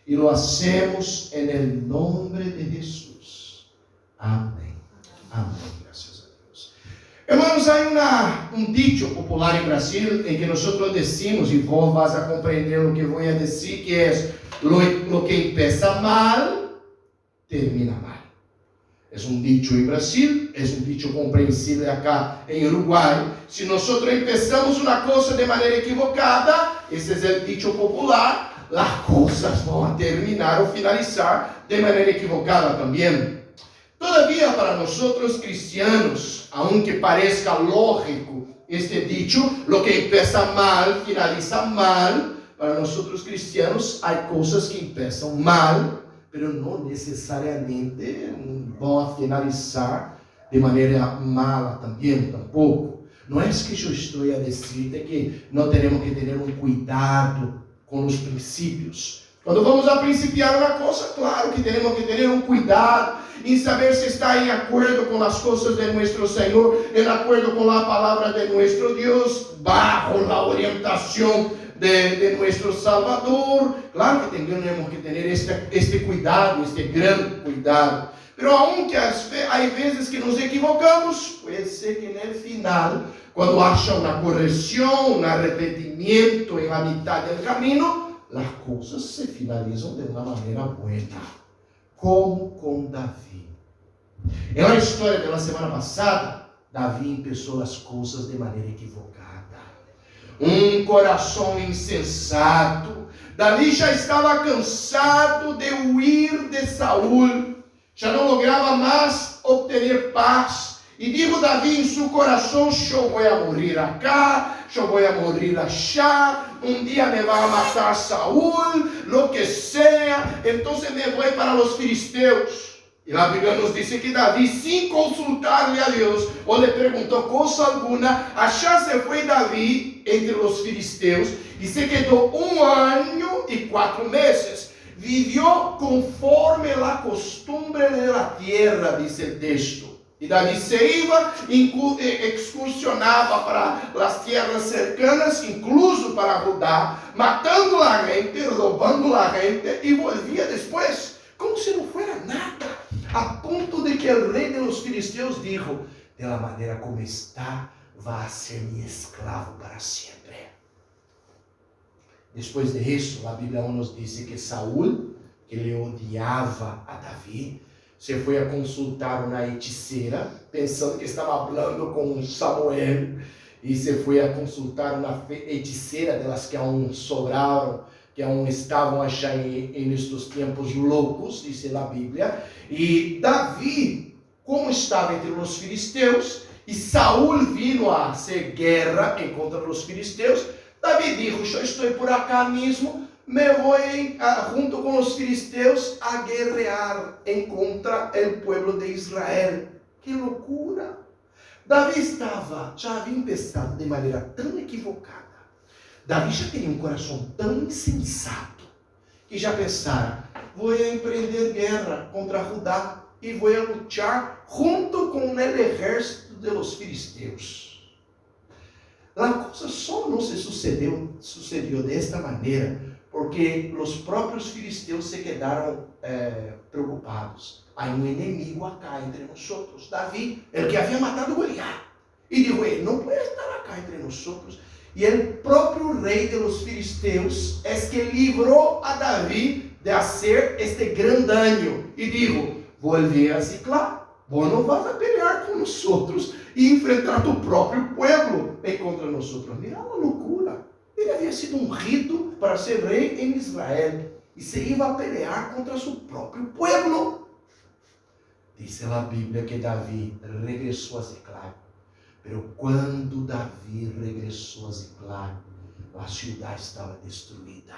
y lo hacemos en el nombre de Jesús. Amén. Amén. Gracias a Dios. Hermanos, hay un dicho popular en Brasil en que nosotros decimos, y vos vas a comprender lo que voy a decir, que es lo que empieza mal, termina mal. Es un dicho en Brasil, es un dicho comprensible acá en Uruguay. Si nosotros empezamos una cosa de manera equivocada, ese es el dicho popular, las cosas van a terminar o finalizar de manera equivocada también. Todavía para nosotros cristianos, aunque parezca lógico este dicho, lo que empieza mal, finaliza mal, para nosotros cristianos hay cosas que empiezan mal, pero no necesariamente vão a finalizar de maneira mala também, tampouco. Não é que eu estou a dizer que não temos que ter um cuidado com os princípios. Quando vamos a principiar uma coisa, claro que temos que ter um cuidado em saber se está em acordo com as coisas de nosso Senhor, em acordo com a palavra de nosso Deus, bajo a orientação de nuestro Salvador. Claro que tenemos que tener este cuidado, este gran cuidado. Pero aunque hay veces que nos equivocamos, puede ser que en el final, cuando haya una corrección, un arrepentimiento en la mitad del camino, las cosas se finalizan de una manera buena. Como con David. En la historia de la semana pasada, David empezó las cosas de manera equivocada. Um coração insensato. Davi já estava cansado de huir de Saúl. Já não lograva mais obter paz. E dijo Davi em seu coração: eu vou a morrer acá, eu vou a morrer allá. Um dia me vai matar Saúl, lo que sea. Então me vou para os filisteus. E a Bíblia nos diz que Davi, sem consultar-lhe a Deus, ou lhe perguntou coisa alguma, allá se foi Davi entre os filisteus e se quedou 1 ano e 4 meses. Vivió conforme a costumbre de la tierra, diz o texto. E Davi se iba, excursionava para as terras cercanas, incluso para Judá, matando a gente, roubando a gente, e volvia depois, como se não fosse nada. A ponto de que o rei de los filisteus dijo: de la maneira como está, vai ser meu escravo para sempre. Depois de isso, a Bíblia nos diz que Saúl, que lhe odiava a Davi, se foi a consultar uma hechiceira, pensando que estava falando com Samuel, e se foi a consultar uma hechiceira delas que aún sobraram, que aún estavam já em estes tempos loucos, diz a Bíblia. E Davi, como estava entre os filisteus, e Saúl vino a hacer guerra em contra os filisteus, Davi disse: eu estou por acá mesmo, me vou junto com os filisteus a guerrear em contra o povo de Israel. Que loucura! Davi estava, já havia empezado de maneira tão equivocada. Davi já tinha um coração tão insensato que já pensara: vou empreender guerra contra Judá e vou lutar junto com o exército de los filisteus. A coisa só não se sucedeu desta maneira porque os próprios filisteus se quedaram preocupados. Há um inimigo acá entre nós, Davi, el que havia matado Goliat. E dijo: ele não pode estar acá entre nós. E o próprio rei de los filisteus é que livrou a Davi de fazer este gran daño. E dijo: volve a Ziclá, vos não vas a pelear com nós e enfrentar tu próprio pueblo em contra nós. Mira a loucura. Ele havia sido ungido para ser rei em Israel e se ia a pelear contra seu próprio pueblo. Diz a Bíblia que Davi regressou a Ziclá. Pero quando Davi regressou a Ziclá, a cidade estava destruída.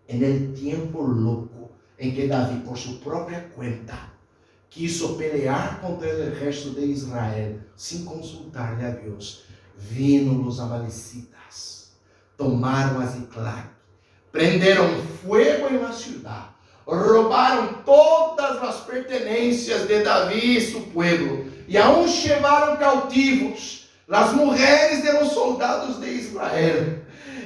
En el tiempo louco em que Davi, por sua própria conta, quiso pelear contra o exército de Israel, sem consultar-lhe a Deus, vino os amalecitas, tomaram a Ziclac, prenderam fogo em la cidade, roubaram todas as pertenências de Davi e seu povo, e aún levaram cautivos as mulheres de los soldados de Israel,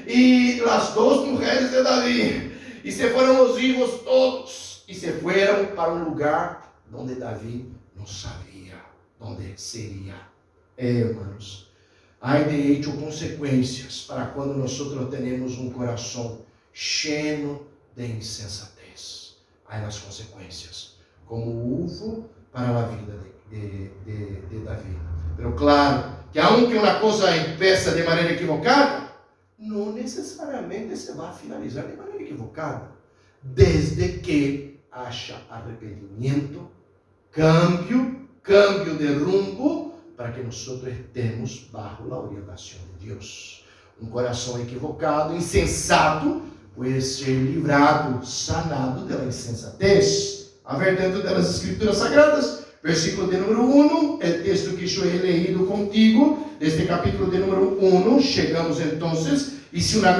e as 2 mulheres de Davi, y se fueron los hijos todos, y se fueron para un lugar donde David no sabía dónde sería. Hermanos, hay de hecho consecuencias para cuando nosotros tenemos un corazón lleno de insensatez. Hay las consecuencias, como hubo para la vida de David. Pero claro, que aunque una cosa empieza de manera equivocada, no necesariamente se va a finalizar de manera equivocada, desde que haya arrepentimiento, cambio de rumbo, para que nosotros estemos bajo la orientación de Dios. Un corazón equivocado, insensato, puede ser livrado, sanado de la insensatez. A ver, dentro de las Escrituras Sagradas, versículo de número 1, el texto que yo he leído contigo, desde capítulo de número 1, llegamos entonces, hice una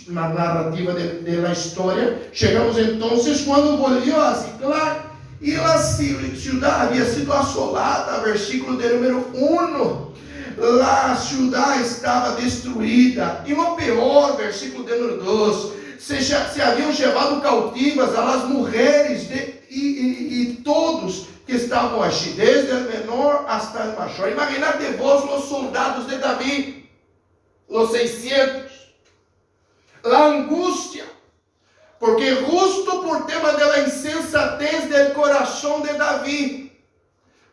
narrativa de la historia, llegamos entonces cuando volvió a Ziklag, y la ciudad había sido asolada, versículo de número 1, la ciudad estaba destruida, y lo peor, versículo de número 2, se haviam llevado cautivas a las mujeres e todos que estavam allí, desde o menor hasta o maior. Imaginad de vós os soldados de David, os 600, a angústia, porque justo por tema da insensatez del coração de David,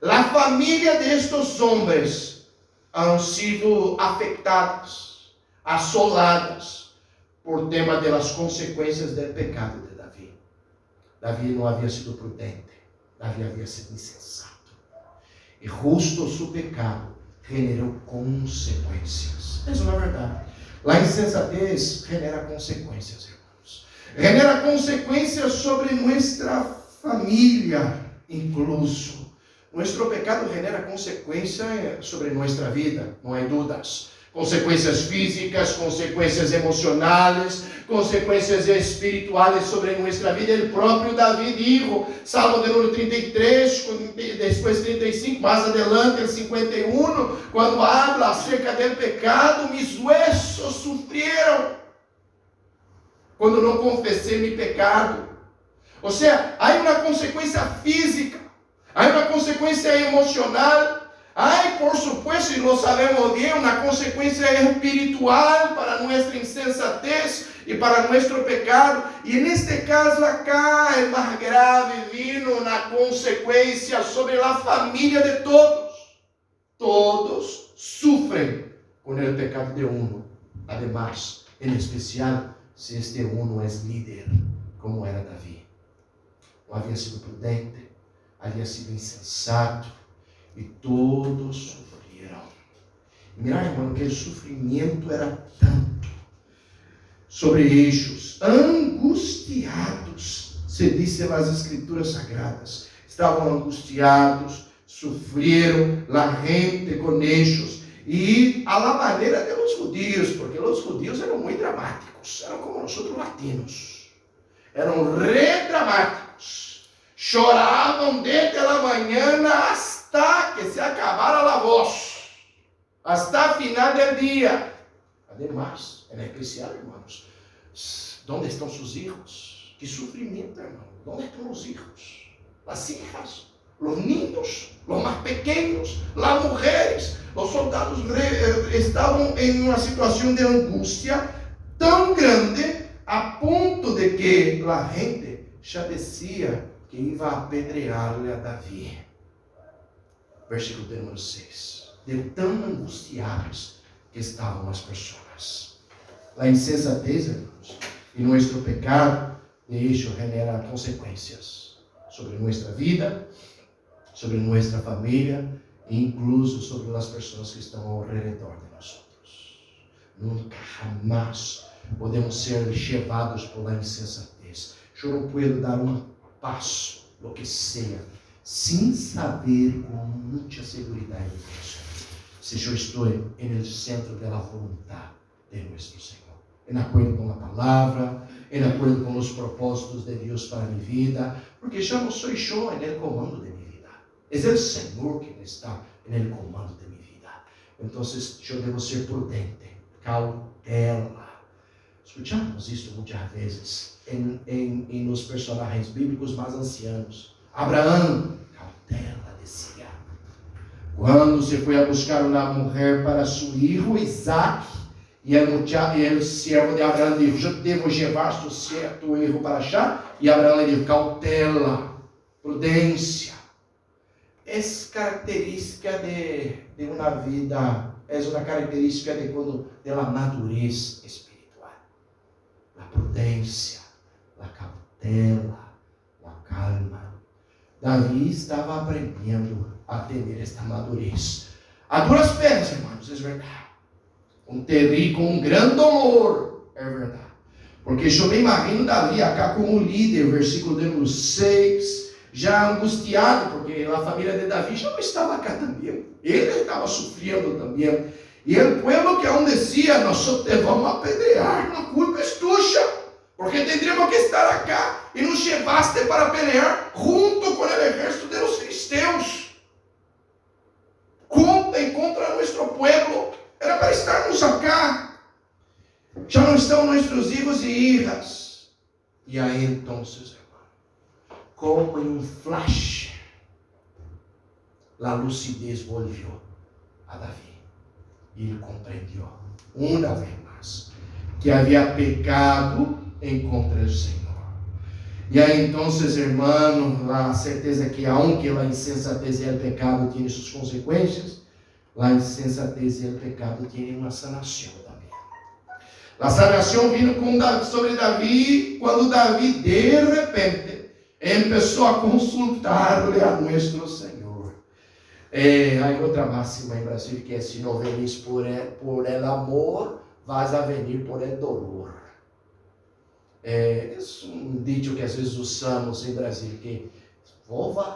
a família de estes homens han sido afetadas, assoladas, por tema de las consequências del pecado de David. David não havia sido prudente, David havia sido insensato. E justo su pecado generou consequências. Isso não é verdade. A insensatez genera consequências, irmãos. Genera consequências sobre nossa família, incluso. Nosso pecado genera consequências sobre nossa vida, não há dúvidas. Consequências físicas, consequências emocionais, consequências espirituais sobre nossa vida. O próprio Davi dijo, Salmo de número 33, depois 35, mais adelante, el 51, quando habla acerca do pecado, mis huesos sufrieron quando não confessei meu pecado. Ou seja, há uma consequência física, há uma consequência emocional, hay, por supuesto, y lo sabemos bien, una consecuencia espiritual para nuestra insensatez y para nuestro pecado. Y en este caso acá, el más grave, vino una consecuencia sobre la familia de todos. Todos sufren con el pecado de uno. Además, en especial, si este uno es líder, como era David. No había sido prudente, había sido insensato, e todos sofreram. Mira, irmão, que o sofrimento era tanto sobre ellos, angustiados, se diz nas Escrituras Sagradas. Estavam angustiados, sofreram, la gente com ellos, e a la maneira de los judíos, porque os judíos eram muito dramáticos, eram como nós latinos, eram re dramáticos, choravam desde a manhã hasta que se acabara la voz, hasta final del día. Además, en especial, hermanos, ¿dónde están sus hijos? Qué sufrimiento, hermano. ¿Dónde están los hijos? Las hijas, los niños, los más pequeños, las mujeres. Los soldados estaban en una situación de angustia tan grande a ponto de que la gente ya decía que iba a apedrearle a David. Versículo de número 6. De tão angustiados que estavam as pessoas. A insensatez, irmãos, e nosso pecado, isso genera consequências sobre nossa vida, sobre nossa família, e incluso sobre as pessoas que estão ao redor de nós. Nunca, jamás podemos ser levados por la insensatez. Eu não posso dar um passo, o que seja, sem saber com muita segurança se eu estou no centro da vontade de nosso Senhor, em acordo com a palavra, em acordo com os propósitos de Deus para minha vida, porque já não sou eu no comando de minha vida, é o Senhor que está no comando de minha vida. Então, eu devo ser prudente, cautela, Escuchamos isso muitas vezes nos personagens bíblicos mais ancianos. Abraão, cautela decía. Quando se foi a buscar uma mulher para seu filho Isaac, e o servo de Abraão disse: eu devo levar tu filho para achar. E Abraão lhe disse: cautela, prudência. É característica de uma vida, é uma característica de la madurez espiritual. A prudência, a cautela, a calma. Davi estava aprendendo a ter esta madurez. A duras penas, irmãos, é verdade. Com um grande dolor, é verdade. Porque eu me imagino Davi acá como líder, versículo de número 6, já angustiado, porque a família de Davi já não estava acá também. Ele estava sofrendo também. E o povo que aún decía: nós te vamos apedrear, não culpa es tuya, porque tendríamos que estar acá e nos llevaste para pelear junto com o exército de los filisteus. Contem contra nosso povo. Era para estarmos acá. Já não estão nossos filhos e hijas. E aí então, irmão, como em um flash, a lucidez volviu a Davi. E ele compreendeu, uma vez mais, que havia pecado em contra o Senhor. E aí então, irmãos, a certeza que aunque a insensatez e o pecado têm suas consequências, a insensatez e o pecado têm uma sanação também. A sanação vindo sobre Davi, quando Davi, de repente, começou a consultar-lhe a nosso Senhor. Há outra máxima em Brasil que é: se não venís por el amor, vas a venir por el dolor. É um dito que às vezes usamos em Brasil, que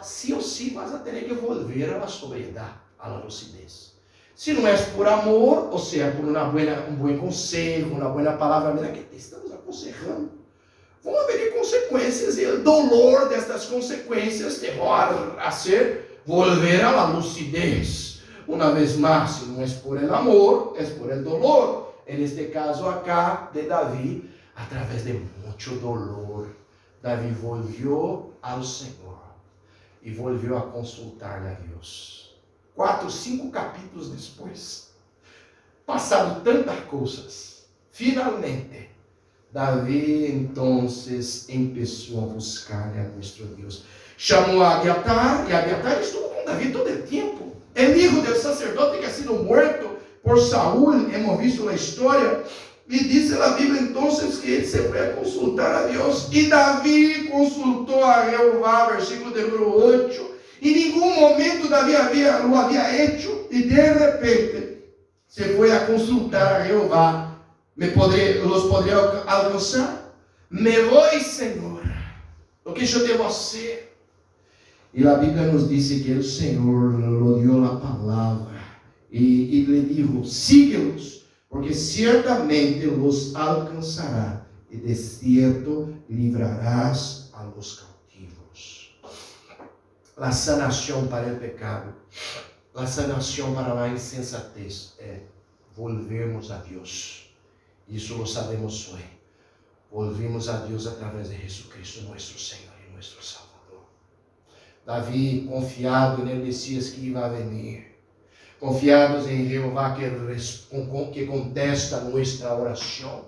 sim ou sim vas a ter que volver à sobriedade, à lucidez. Se não é por amor, ou seja, por um bom conselho, uma boa palavra, mira que te estamos aconselhando, vão haver consequências, e o dolor destas consequências te vai fazer volver à lucidez. Uma vez mais, se não é por el amor, é por el dolor. Neste caso acá de Davi, através de muito dolor, Davi volviu ao Senhor e volviu a consultar a Deus. 4, 5 capítulos depois, passado tantas coisas, finalmente, Davi então começou a buscar a nosso Deus. Chamou a Abiatar, e Abiatar estuvo com Davi todo o tempo. O filho do sacerdote que ha sido morto por Saúl, hemos visto na história. E diz a Bíblia então que ele se foi a consultar a Deus. E Davi consultou a Jeová, versículo de número 8. Em nenhum momento Davi lo havia hecho. E de repente se foi a consultar a Jeová. Los podré alcançar? Me voy, Senhor. O que eu devo fazer? E a Bíblia nos diz que o Senhor lhe deu a palavra. E lhe dijo: síguelos, porque certamente los alcançará, e de cierto livrarás a los cautivos. La sanação para o pecado, la sanação para a insensatez é volvermos a Deus. Isso lo sabemos hoje. Volvimos a Deus através de Jesucristo, nosso Senhor e nosso Salvador. Davi, confiado no Messias que ia venir, confiados em Jeová que contesta nossa oração,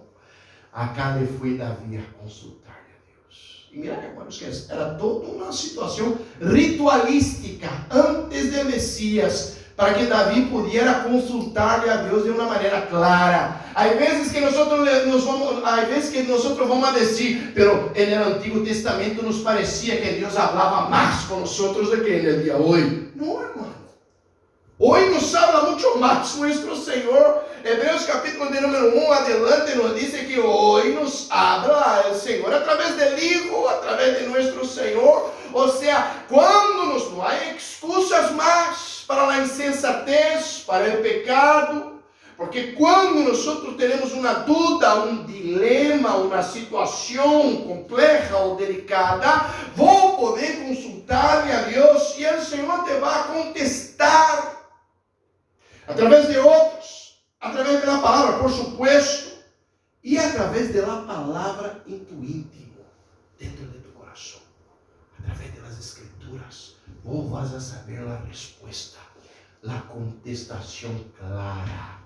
acá lhe foi Davi a consultar a Deus. E mira, irmãos, que era toda uma situação ritualística antes de Messias, para que Davi pudesse consultar a Deus de uma maneira clara. Há vezes que nós vamos a dizer, pero no Antigo Testamento nos parecia que Deus falava mais com nós do que no dia hoje. Não, irmão. Hoje nos habla muito mais nosso Senhor. Hebreus capítulo de número 1 adelante nos diz que hoje nos habla o Senhor através do Hijo, através de nosso Senhor. Ou seja, quando não há excusas mais para a insensatez, para o pecado. Porque quando nós temos uma dúvida, um dilema, uma situação complexa ou delicada, vou poder consultar a Deus e o Senhor te vai contestar através de outros, através da palavra, por supuesto. e através da palavra em tu íntimo, dentro de tu coração, através das escrituras, vos vas a saber a resposta, a contestação clara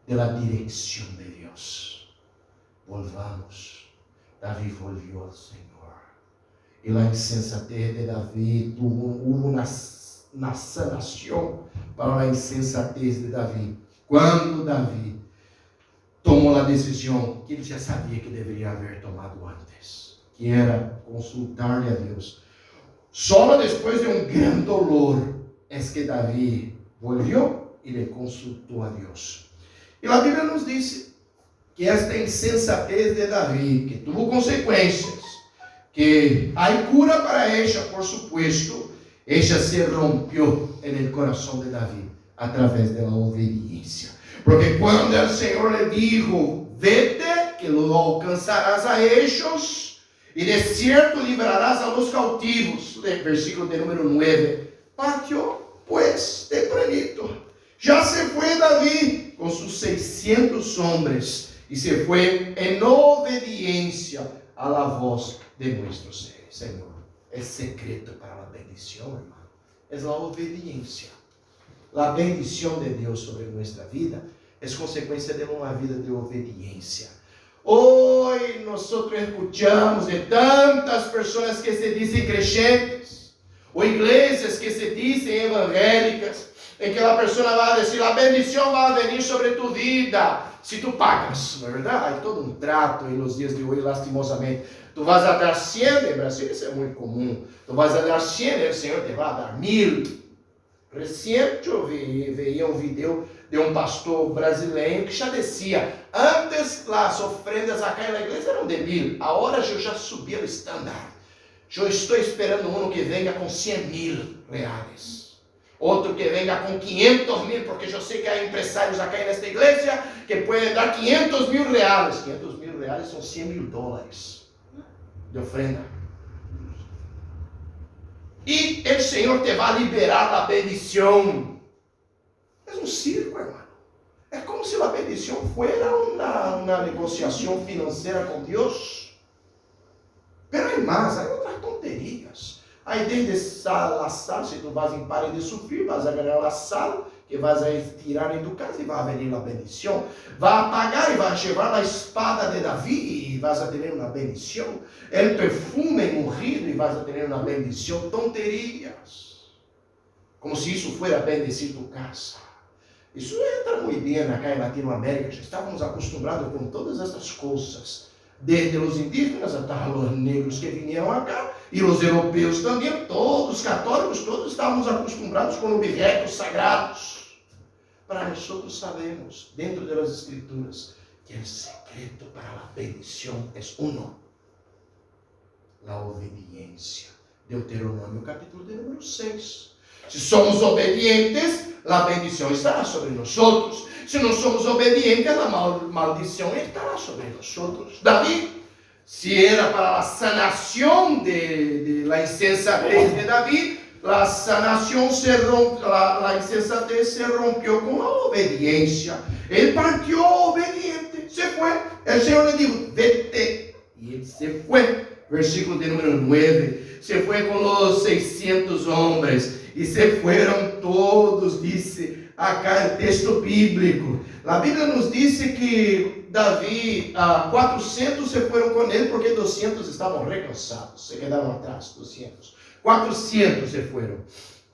da direção de Deus. Volvamos. Davi volvió ao Senhor. E a insensatez de Davi, houve uma sanação para a insensatez de Davi. Quando Davi tomou a decisão que ele já sabia que deveria haver tomado antes, que era consultar-lhe a Deus. Só depois de um grande dolor é que Davi volvió e lhe consultou a Deus. E a Bíblia nos diz que esta insensatez de Davi, que tuvo consequências, que há cura para ella, por supuesto, ella se rompió en el corazón de David a través de la obediencia. Porque quando o Senhor le dijo, vete, que lo alcanzarás a ellos, y de cierto librarás a los cautivos, versículo de número 9, partió pues tempranito. Já se foi Davi com seus 600 homens, e se foi em obediência a la voz de nuestro Senhor. É secreto para a bendição, irmão. É a obediência. A bendição de Deus sobre nossa vida é consequência de uma vida de obediência. Hoje nós escutamos de tantas pessoas que se dizem crentes, ou igrejas que se dizem evangélicas, em que a pessoa vai dizer, a bendição vai vir sobre tu vida, se tu pagas, não é verdade? Há todo um trato nos dias de hoje, lastimosamente. Tu vas a dar 100, no Brasil isso é muito comum, tu vas a dar 100, o Senhor te vai dar 1000. Recente eu vi um vídeo de um pastor brasileiro que já dizia, antes as ofrendas aqui na igreja eram de 1000, agora eu já subi o estándar. Eu estou esperando um que venha com 100.000 reais. Outro que venga com 500.000, porque eu sei que há empresários aqui nesta igreja que podem dar 500.000 reais. 500.000 reais são $100.000 de ofrenda. E o Senhor te vai liberar a bendição. É um circo, irmão. É como se a bendição fosse uma negociação financeira com Deus. Pero hay más, hay outras tonterias. Aí desde a sal, se tu vas em pare de sofrer, vas a ganhar a sal, que vas a tirar em tu casa e vai venir a bendição. Vai apagar e vai levar a espada de Davi e vas a ter uma bendição. El perfume morrido e vas a ter uma bendição. Tonterias. Como se isso fosse bendecir tu casa. Isso entra muito bem acá em Latinoamérica. Já estávamos acostumados com todas essas coisas. Desde os indígenas até os negros que vieram acá, e os europeus também, todos os católicos, todos estávamos acostumados com objetos sagrados. Para nós sabemos, dentro das escrituras, que o secreto para a bendição é a obediência. Deuteronômio capítulo de número 6. Se somos obedientes, a bendição estará sobre nós. Se não somos obedientes, a maldição estará sobre nós. Davi, se era para a sanação de la insensatez de Davi, a insensatez se rompeu com a obediência. Ele partiu obediente, se foi. O Senhor lhe disse, vete. E ele se foi. Versículo de número 9. Se foi com os 600 homens. E se foram todos, disse acá o texto bíblico. A Bíblia nos disse que Davi, 400 se foram com ele, porque 200 estavam recansados, se quedaram atrás, 200. 400 se foram.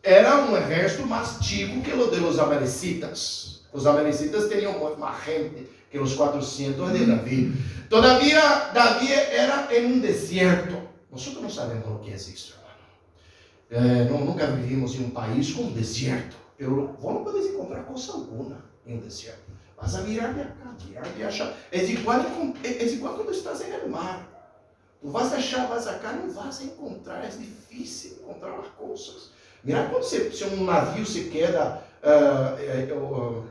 Era um exército mais antigo que o de los amalecitas. Os amalecitas tinham muito mais gente que os 400 de Davi. Todavia, Davi era em um deserto. Nós não sabemos o que é isso, irmão. Nunca vivimos em um país com um deserto. Vos não podes encontrar coisa alguma em um deserto. Vas a mirar de acá, mirar de achar. É igual quando estás em el mar. Tu vas a achar, vas acá, não vas a encontrar. É difícil encontrar as coisas. Mira quando se um navio se queda,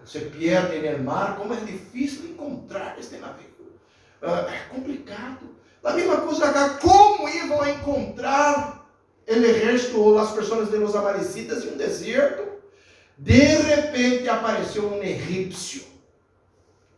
se perde en el mar, como é difícil encontrar este navio. É complicado. A mesma coisa acá, como iam encontrar o exército ou as pessoas de los amalecitas em um deserto? De repente apareceu um egípcio,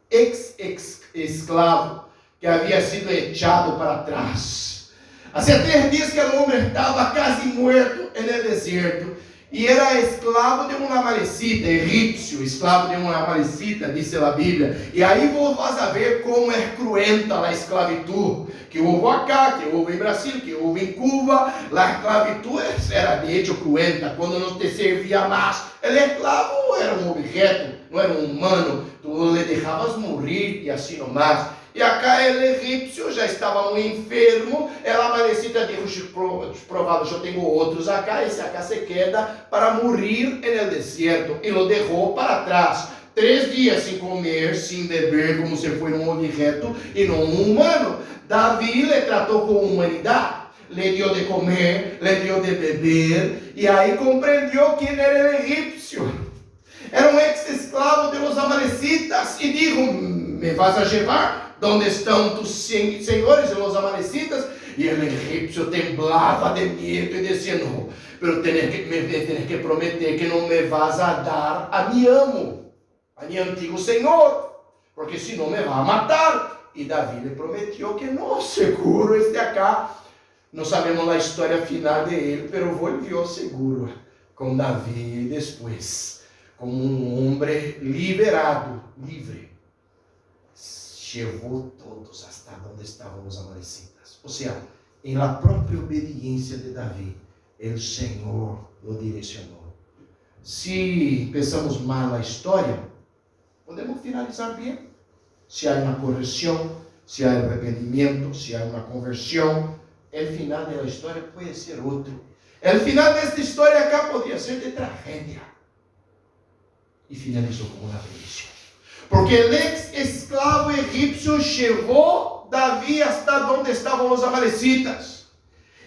ex-escravo, que havia sido echado para trás. Hacía 3 días que el hombre estaba casi muerto en el desierto. E era escravo de uma amalecita, egípcio, escravo de uma amalecita, dice a Bíblia. E aí vas a ver como é cruenta a esclavitud, que houve acá, que houve em Brasil, que houve em Cuba. A esclavitud era de hecho cruenta, quando não te servia mais. El esclavo era um objeto, não era um humano, tu le deixavas morrer e assim nomás. E acá el egípcio já estava muito enfermo, a amalecita dijo, provável, eu tenho outros acá, esse acá se queda para morrer en el desierto, e lo deixou para trás. 3 dias sem comer, sem beber, como se fosse um objeto e não um humano. Davi le tratou com humanidade, le dio de comer, le dio de beber, e aí compreendeu quem era el egípcio. Era um ex-esclavo de los amalecitas, e dijo, me vas a llevar? ¿Dónde estão tus senhores, los amalecitas? E o egípcio temblava de medo e dizia, não, pero tienes que prometer que não me vas a dar a mi amo, a mi antigo senhor, porque senão me vai a matar. E Davi lhe prometeu que não, seguro este acá. Não sabemos a história final de ele, pero volvió seguro com Davi depois, como um homem liberado, livre. Levou todos hasta onde estavam os amalecitas. Ou seja, em la própria obediência de Davi, o Senhor o direcionou. Se pensamos mal a história, podemos finalizar bem. Se há uma correção, se há arrependimento, se há uma conversão, o final da história pode ser outro. O final desta história acá poderia ser de tragédia. E finalizou com uma bendição. Porque o ex-esclavo egípcio levou Davi hasta onde estavam os amalecitas.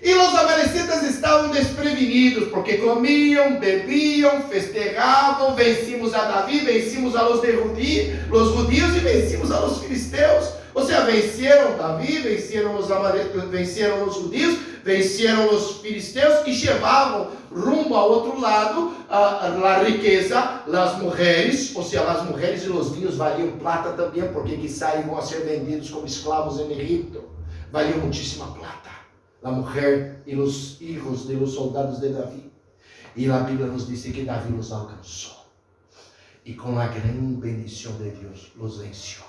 E os amalecitas estavam desprevenidos, porque comiam, bebiam, festejavam, vencimos a Davi, vencimos a los judíos e vencimos a los filisteus. Ou seja, venceram Davi, venceram os amalecitas, venceram os judíos, venceram os filisteus e levavam rumo ao outro lado a riqueza, as mulheres, ou seja, as mulheres e os vinhos valiam plata também, porque quizá iam a ser vendidos como escravos em Egipto. Valiam muitíssima plata. A mulher e os filhos de los soldados de Davi. E a Bíblia nos diz que Davi os alcançou. E com a grande bendição de Deus, os venceu.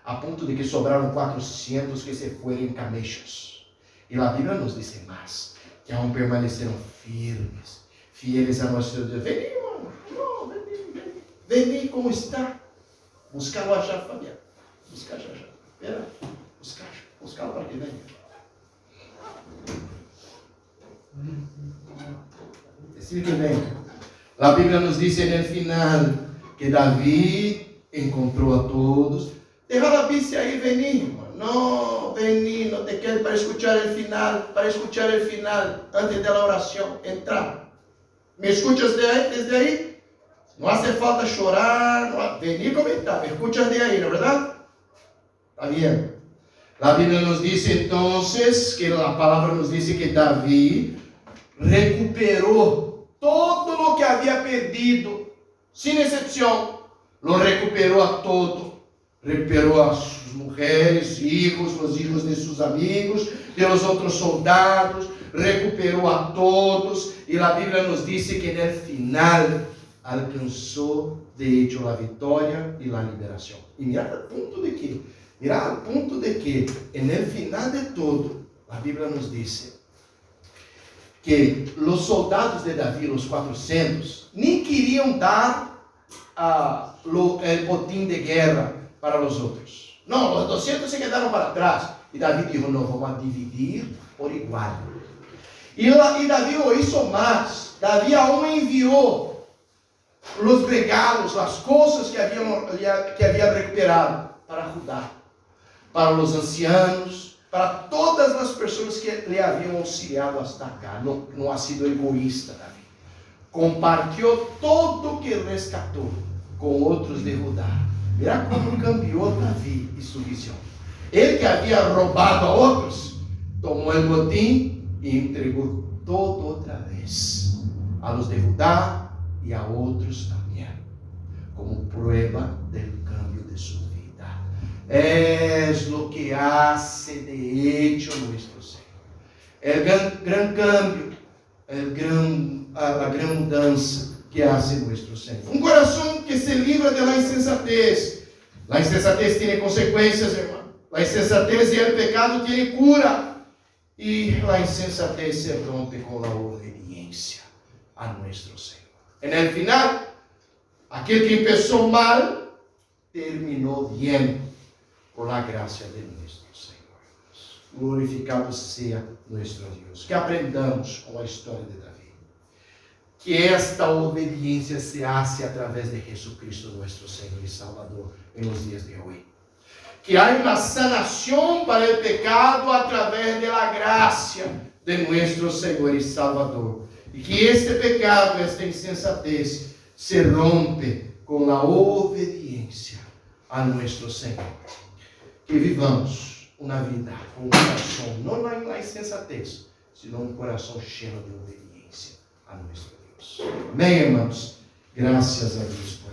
A ponto de que sobraram 400 que se foram em camechos. E a Bíblia nos diz mais, que aún permaneceram firmes, fieles a nosso Deus. Vem, irmão, vem, como está? Busca-lo já, Fabiano. Busca já. Espera, busca-lo para que venha. Decir que vem. A Bíblia nos diz no final que Davi encontrou a todos. Deja a Bíblia aí, vení, não te quero para escuchar o final, antes da oração, entrar. Me escuchas desde aí? Não hace falta chorar, vení comentar, me escuchas de aí, não é verdade? Está bem. A Bíblia nos diz então, que a palavra nos diz que Davi recuperou todo o que havia perdido, sem exceção, lo recuperou a todo. Recuperou as suas mulheres, filhos, os filhos de seus amigos, de los outros soldados, recuperou a todos, e a Bíblia nos diz que no final alcançou de hecho a vitória e a liberação. E mira al ponto de que no final de todo, a Bíblia nos diz que os soldados de Davi, os 400, nem queriam dar o botim de guerra para os outros. Não, os 200 se quedaram para trás. E Davi disse, não, vamos dividir por igual. E Davi o hizo mais. Davi aún enviou os regalos, as coisas que havia recuperado para Judá, para os ancianos, para todas as pessoas que lhe haviam auxiliado hasta cá. Não ha sido egoísta, Davi. Compartilhou todo o que rescatou com outros de Judá. Mira como cambiou Davi e sua visão. Ele que havia roubado a outros, tomou o botim e entregou todo outra vez a los de Judá e a outros também, como prueba do cambio de sua vida. Es lo que hace de hecho nuestro Señor. El gran cambio, la gran mudança que hace nuestro Señor. Un corazón que se libra de la insensatez. La insensatez tiene consecuencias, hermano. La insensatez y el pecado tiene cura. Y la insensatez se rompe con la obediencia a nuestro Señor. En el final, aquel que empezó mal, terminó bien. Por la gracia de nuestro Señor. Glorificado sea nuestro Dios. Que aprendamos con la historia de David. Que esta obediencia se hace a través de Jesucristo nuestro Señor y Salvador en los días de hoy. Que hay una sanación para el pecado a través de la gracia de nuestro Señor y Salvador. Y que este pecado, esta insensatez, se rompe con la obediencia a nuestro Señor. Que vivamos uma vida com um coração, não na insensatez, senão um coração cheio de obediência a nosso Deus. Amém, irmãos? Graças a Deus por isso.